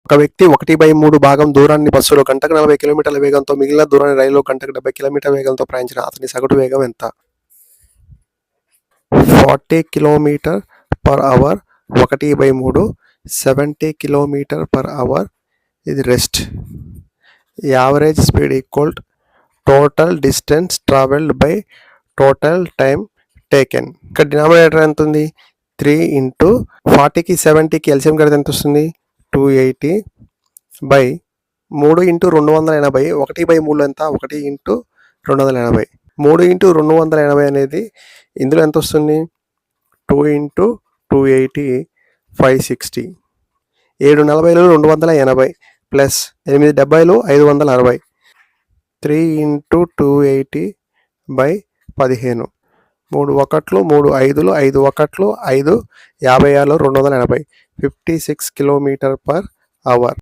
ఒక వ్యక్తి 1/3 భాగం దూరాన్ని బస్సులో గంటకు 40 కిలోమీటర్ల వేగంతో, మిగిలిన దూరాన్ని రైలులో గంటకు 70 కిలోమీటర్ల వేగంతో ప్రయాణించిన అతని సగటు వేగం ఎంత? 40 kilometre per hour 1/3, 70 kilometre per hour ఇది rest. Average speed equal total distance travelled by total time taken. ఇక్కడ డినామినేటర్ ఎంత ఉంది? 3 ఇంటూ 40కి 70కి ఎల్సిఎం కడితే ఎంత వస్తుంది? 280 బై 3 ఇంటూ 280. 1/3 ఎంత? 1 ఇంటూ 280. 3 ఇంటూ 280 అనేది ఇందులో ఎంత వస్తుంది? 2 ఇంటూ 280 560. 7 40లు 280 ప్లస్ 8 70లు 560. 3 ఇంటూ 280 బై 15. 3 1లు 3 5లు 5 1లు 5 56 280. 56 కిలోమీటర్ పర్ అవర్.